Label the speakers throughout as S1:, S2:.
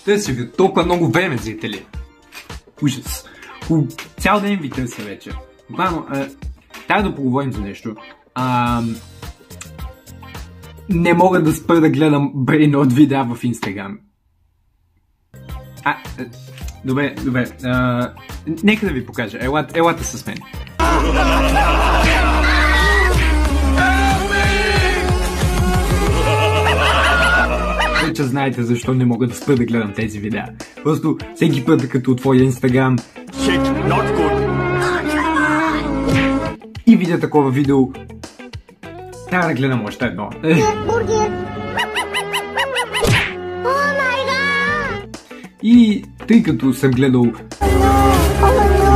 S1: Търся ви толкова много време, зрители. Ужас. Цял ден ви търся вече. Буквално, трябва да поговорим за нещо. Не мога да спра да гледам брейнот видеа в Инстаграм. Добре. Нека да ви покажа. Елате с мен. Вече знаете защо не мога да спра да гледам тези видеа. Просто всеки път, като отворя Инстаграм и видя такова видео, трябва да гледам още едно. И тъй като съм гледал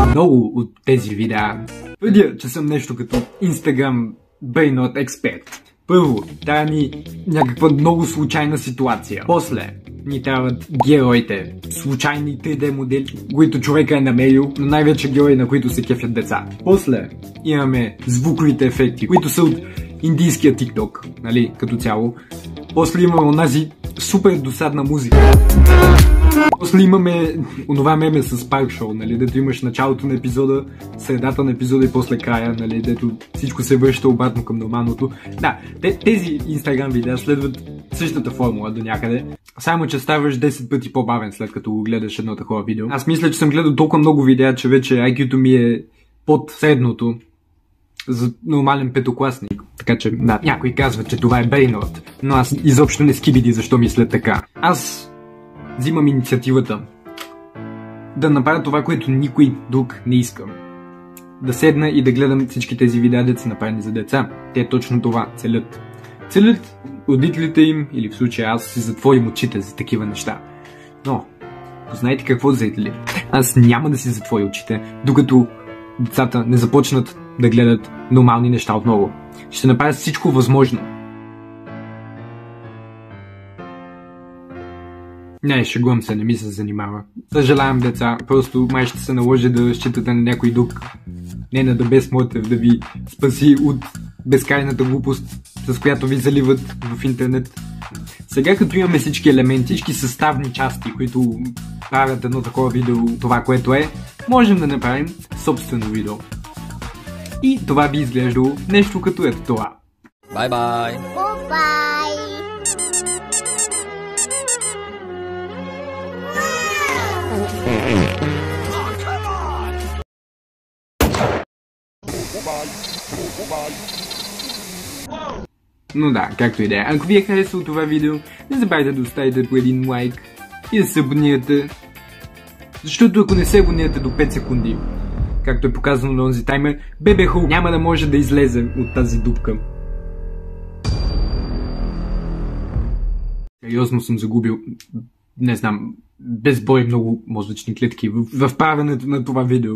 S1: много от тези видеа, твърдя, че съм нещо като Instagram брейнот експерт. Първо, трябва ни някаква много случайна ситуация. После, ни трябват героите, случайни 3D модели, които човека е намерил, но най-вече герои, на които се кефят деца. После, имаме звуковите ефекти, които са от индийския TikTok, нали, като цяло. После имаме онази супер досадна музика. После имаме онова меме с Парк Шоу, нали, дето имаш началото на епизода, средата на епизода и после края, нали, дето всичко се връща обратно към нормалното. Да, тези Instagram видеа следват същата формула до някъде, само че ставаш 10 пъти по-бавен след като го гледаш едно такова видео. Аз мисля, че съм гледал толкова много видеа, че вече IQ-то ми е под средното за нормален петокласник. Така че, да, някой казва, че това е брейнот, но аз изобщо не скибиди защо мисля така. Аз взимам инициативата да направя това, което никой друг не иска. Да седна и да гледам всички тези видеа, деца направени за деца. Те точно това целят. Целят родителите им, или в случая аз, си затворим очите за такива неща. Но, знаете какво, зрители? Аз няма да си затворя очите, докато децата не започнат да гледат нормални неща отново. Ще направя всичко възможно. Не, шегувам се, не ми се занимава. Съжалявам, деца, просто май ще се наложи да разчитате на някой друг. Не на The Best Motive да ви спаси от безкрайната глупост, с която ви заливат в интернет. Сега като имаме всички елементи, всички съставни части, които правят едно такова видео, това което е, можем да направим собствено видео. И това би изглеждало нещо като ето това.
S2: Бай-бай!
S1: Но да, както и да е. Ако ви е харесало това видео, не забравяйте да оставите по един лайк и да се абонирате. Защото ако не се абонирате до 5 секунди, както е показано на онзи таймер, Бебе Ху няма да може да излезе от тази дупка. Сериозно съм загубил, не знам, безбой много мозъчни клетки в правенето на това видео.